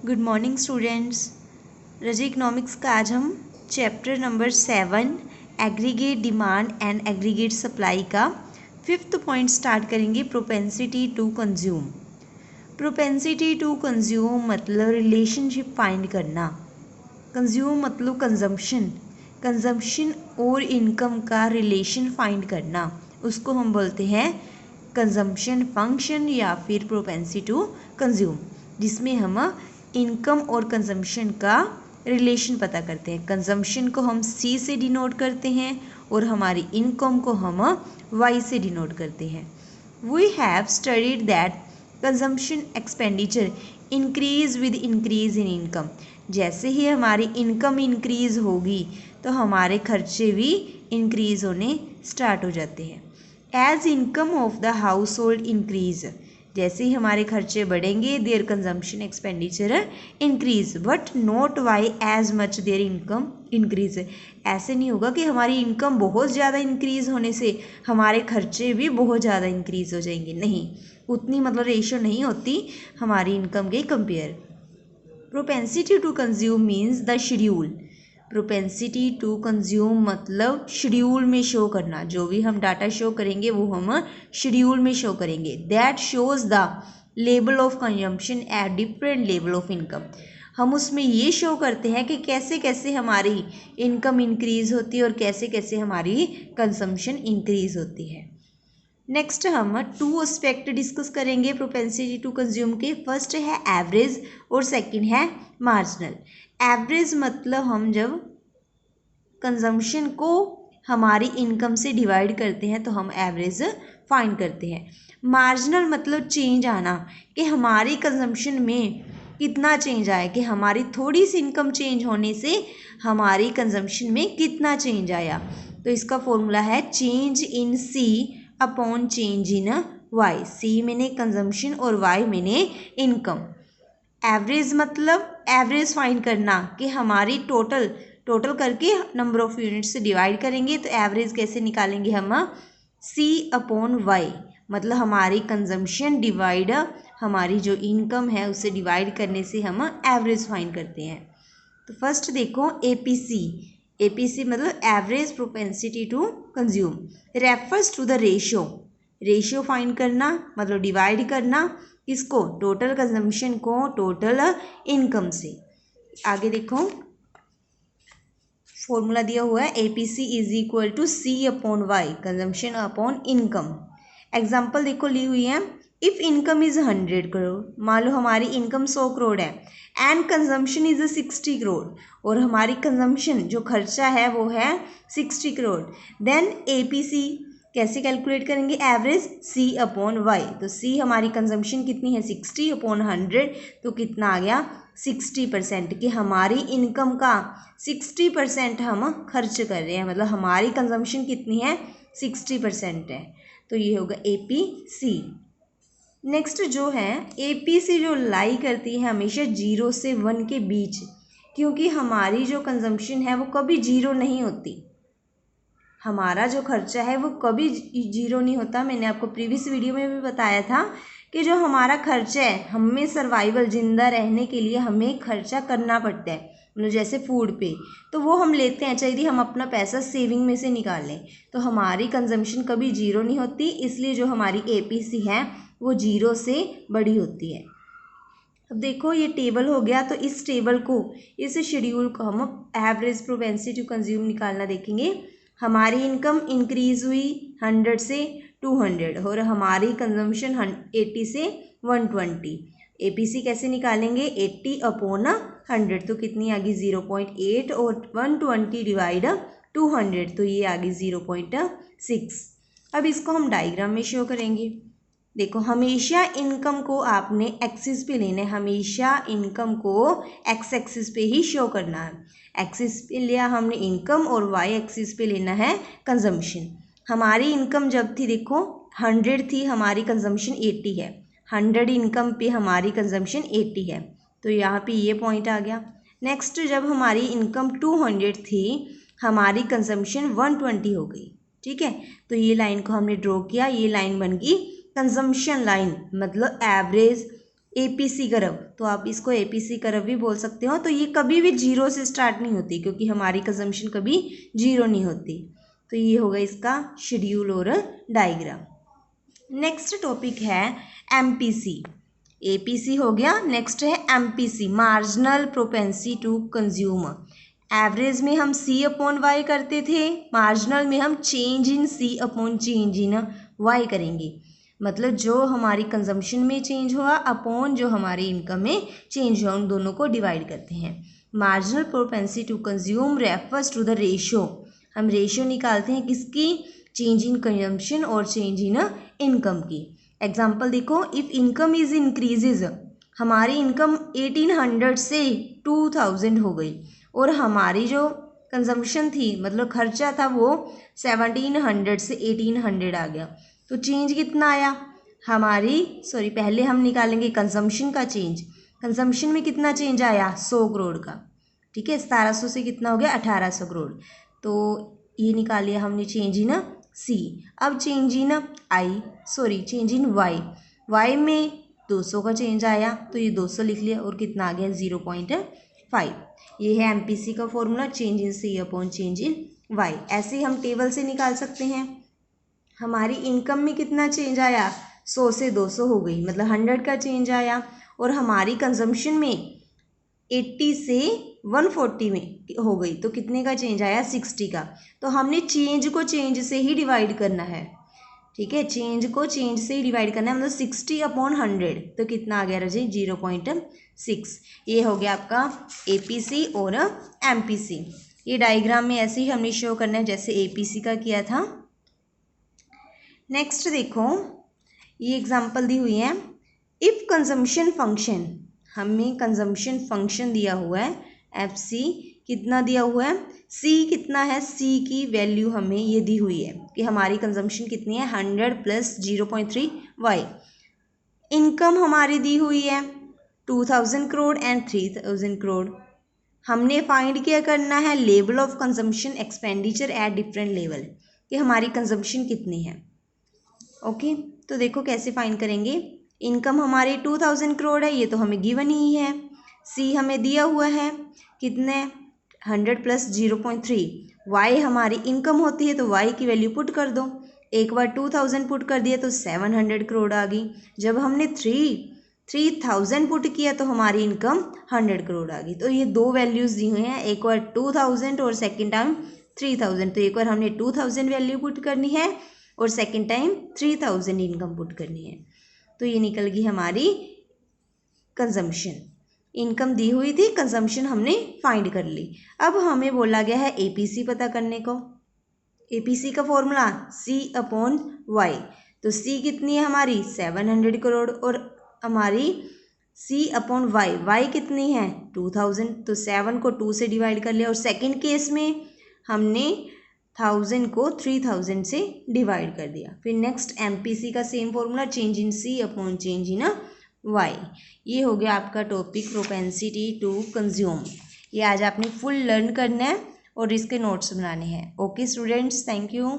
Good morning students. रजी economics का आज हम chapter number 7 aggregate demand and aggregate supply का 5th पॉइंट स्टार्ट करेंगे। Propensity to consume. Propensity to consume मतलब रिलेशनशिप फाइंड करना। कंज्यूम मतलब कंजम्पशन। कंजम्पशन और इनकम का रिलेशन फाइंड करना, उसको हम बोलते हैं कंजम्पशन फंक्शन या फिर प्रोपेंसिटी टू कंज्यूम, जिसमें हम इनकम और कंजम्पशन का रिलेशन पता करते हैं। कंजम्पशन को हम सी से डिनोट करते हैं और हमारी इनकम को हम वाई से डिनोट करते हैं। We have studied that consumption expenditure increase with increase in income. जैसे ही हमारी इनकम इंक्रीज होगी तो हमारे खर्चे भी इंक्रीज होने स्टार्ट हो जाते हैं। As income of the household increase, जैसे ही हमारे खर्चे बढ़ेंगे their consumption expenditure increase, but not by as much their income increase. ऐसे नहीं होगा कि हमारी इनकम बहुत ज़्यादा इंक्रीज होने से हमारे खर्चे भी बहुत ज़्यादा इंक्रीज हो जाएंगे, नहीं, उतनी मतलब रेशियो नहीं होती हमारी इनकम के compare. Propensity to consume means the schedule. Propensity to consume मतलब शेड्यूल में शो करना। जो भी हम डाटा शो करेंगे वो हम शेड्यूल में शो करेंगे। That shows the level of consumption at different level of income. हम उसमें ये शो करते हैं कि कैसे कैसे हमारी इनकम इंक्रीज होती है और कैसे कैसे हमारी कंजम्पशन इंक्रीज होती है। नेक्स्ट हम टू एस्पेक्ट डिस्कस करेंगे प्रोपेंसिटी टू कंज्यूम के। फर्स्ट है एवरेज और सेकंड है मार्जिनल। एवरेज मतलब हम जब कंजम्पशन को हमारी इनकम से डिवाइड करते हैं तो हम एवरेज फाइंड करते हैं। मार्जिनल मतलब चेंज आना, कि हमारी कंजम्पशन में कितना चेंज आया, कि हमारी थोड़ी सी इनकम चेंज होने से हमारी कंजम्पशन में कितना चेंज आया। तो इसका फॉर्मूला है change in C upon change in Y. C मैंने कंजम्पशन और वाई मैंने इनकम। एवरेज मतलब एवरेज फाइंड करना, कि हमारी टोटल करके नंबर ऑफ यूनिट से डिवाइड करेंगे तो एवरेज कैसे निकालेंगे हम, सी अपॉन वाई, मतलब हमारी कंजम्पशन डिवाइड हमारी जो इनकम है उससे डिवाइड करने से हम एवरेज फाइंड करते हैं। तो फर्स्ट देखो एपीसी। एपीसी मतलब average propensity to consume, refers to the ratio. Ratio find करना मतलब डिवाइड करना इसको, टोटल कंजम्पशन को टोटल इनकम से। आगे देखो फॉर्मूला दिया हुआ है APC is equal to C upon Y, consumption upon income. Example देखो ली हुई है। इफ इनकम इज 100 करोड़, मान लो हमारी इनकम 100 करोड़ है एंड कंजम्पशन इज 60 करोड़, और हमारी कंजम्पशन जो खर्चा है वो है 60 करोड़, देन एपीसी कैसे कैलकुलेट करेंगे, एवरेज सी अपॉन वाई। तो सी हमारी कंजम्पशन कितनी है 60 अपॉन 100, तो कितना आ गया 60%, कि हमारी इनकम का 60% हम खर्च कर रहे हैं, मतलब हमारी कंजम्पशन कितनी है 60% है। तो ये होगा एपीसी। नेक्स्ट जो है एपीसी जो लाई करती है हमेशा 0 से 1 के बीच, क्योंकि हमारी जो कंजम्पशन है वो कभी 0 नहीं होती। हमारा जो खर्चा है वो कभी 0 नहीं होता। मैंने आपको प्रीवियस वीडियो में भी बताया था कि जो हमारा खर्चा है, हमें सर्वाइवल जिंदा रहने के लिए हमें खर्चा करना पड़ता है, मतलब जैसे फूड पे, तो वो हम लेते हैं, चाहिए हम अपना पैसा सेविंग में से निकाल लें, तो हमारी कंजम्पशन कभी 0 नहीं होती। इसलिए जो हमारी एपीसी है वो 0 से बड़ी होती है। अब देखो ये टेबल हो गया, तो इस टेबल को, इस शेड्यूल को हम एवरेज प्रोपेंसिटी टू कंज्यूम निकालना देखेंगे। हमारी इनकम इंक्रीज हुई 100 से 200 और हमारी कंजम्पशन 80 से 120। एपीसी कैसे निकालेंगे, 80 अपॉन 100, तो कितनी आ गई 0.8 और 120 डिवाइड 200, तो ये आ गई 0.6। अब इसको हम डायग्राम में शो करेंगे। देखो हमेशा इनकम को आपने एक्सिस पे लेना है, हमेशा इनकम को एक्स एक्सिस पे ही शो करना है। एक्सिस पे लिया हमने इनकम और वाई एक्सिस पे लेना है कंजम्पशन। हमारी इनकम जब थी देखो 100 थी, हमारी कंजम्पशन 80 है। 100 इनकम पे हमारी कंजम्पशन 80 है, तो यहाँ पे ये पॉइंट आ गया। नेक्स्ट जब हमारी इनकम 200 थी, हमारी कंजम्पशन 120 हो गई, ठीक है। तो ये लाइन को हमने ड्रॉ किया, ये लाइन बन गई कंजम्पशन लाइन, मतलब एवरेज एपीसी कर्व, तो आप इसको एपीसी कर्व भी बोल सकते हो। तो ये कभी भी जीरो से स्टार्ट नहीं होती क्योंकि हमारी कंजम्पशन कभी जीरो नहीं होती। तो ये होगा इसका शेड्यूल और डायग्राम। नेक्स्ट टॉपिक है एमपीसी। एपीसी हो गया, नेक्स्ट है MPC, marginal propensity to consume. Average में हम सी अपॉन वाई करते थे, मार्जिनल में हम change in C upon change in Y करेंगे। मतलब जो हमारी कंजम्पशन में चेंज हुआ अपॉन जो हमारी इनकम में चेंज हुआ, उन दोनों को डिवाइड करते हैं। Marginal propensity to consume refers to the ratio, हम रेशियो निकालते हैं किसकी, चेंज इन कंजम्पशन और चेंज इन इनकम की। एग्जाम्पल देखो, इफ़ इनकम इज इंक्रीजेज, हमारी इनकम 1800 से 2000 हो गई और हमारी जो कंजम्पशन थी मतलब खर्चा था वो 1700 से 1800 आ गया, तो चेंज कितना आया हमारी, पहले हम निकालेंगे कंजम्पशन का चेंज। कंजम्पशन में कितना चेंज आया 100 करोड़ का, ठीक है। 1700 से कितना हो गया 1800 करोड़, तो ये निकाल लिया हमने चेंज इन सी। अब change in change in Y में 200 का चेंज आया तो ये 200 लिख लिया और कितना आ गया 0.5। ये है एमपीसी का formula, change in C upon change in Y. ऐसे ही हम टेबल से निकाल सकते हैं। हमारी इनकम में कितना चेंज आया, 100 से 200 हो गई, मतलब 100 का चेंज आया। और हमारी कंजम्पशन में 80 से 140 में हो गई, तो कितने का चेंज आया 60 का। तो हमने चेंज को चेंज से ही डिवाइड करना है, ठीक है। चेंज को चेंज से ही डिवाइड करना है, मतलब 60 अपॉन 100, तो कितना आ गया रजी 0.6। ये हो गया आपका एपीसी और एमपीसी। ये डायग्राम में ऐसे ही हमने शो करना है जैसे एपीसी का किया था। नेक्स्ट देखो, ये एग्जांपल दी हुई है। इफ़ कंजम्पशन फंक्शन, हमें कंजम्पशन फंक्शन दिया हुआ है एफ सी, कितना दिया हुआ है, सी कितना है, सी की वैल्यू हमें ये दी हुई है कि हमारी कंजम्पशन कितनी है 100 प्लस 0.3 वाई। इनकम हमारी दी हुई है 2000 करोड़ एंड 3000 करोड़। हमने फाइंड क्या करना है, level of consumption expenditure at different level, कि हमारी कंजम्पशन कितनी है। ओके, तो देखो कैसे फाइंड करेंगे। इनकम हमारी 2000 करोड़ है, ये तो हमें गिवन ही है। सी हमें दिया हुआ है कितने 100 प्लस 0.3। वाई हमारी इनकम होती है तो वाई की वैल्यू पुट कर दो। एक बार 2000 पुट कर दिया तो 700 करोड़ आ गई। जब हमने 3000 पुट किया तो हमारी इनकम 100 करोड़ आ गई। तो ये दो वैल्यूज़ दी हुई हैं, एक बार 2000 और सेकेंड टाइम 3000। तो एक बार हमने 2000 वैल्यू पुट करनी है और सेकेंड टाइम 3000 इनकम पुट करनी है। तो ये निकल गई हमारी कंजम्पशन। इनकम दी हुई थी, कंजम्पशन हमने फाइंड कर ली। अब हमें बोला गया है एपीसी पता करने को। एपीसी का फॉर्मूला सी अपॉन वाई, तो सी कितनी है हमारी 700 करोड़ और हमारी सी अपॉन वाई कितनी है 2000, तो 7 को 2 से डिवाइड कर लिया। और सेकेंड केस में हमने 1000 को 3000 से डिवाइड कर दिया। फिर नेक्स्ट एमपीसी का same formula, change in C upon change in Y. ये हो गया आपका टॉपिक प्रोपेंसिटी टू कंज्यूम। ये आज आपने फुल लर्न करना है और इसके नोट्स बनाने हैं। Okay students, thank you.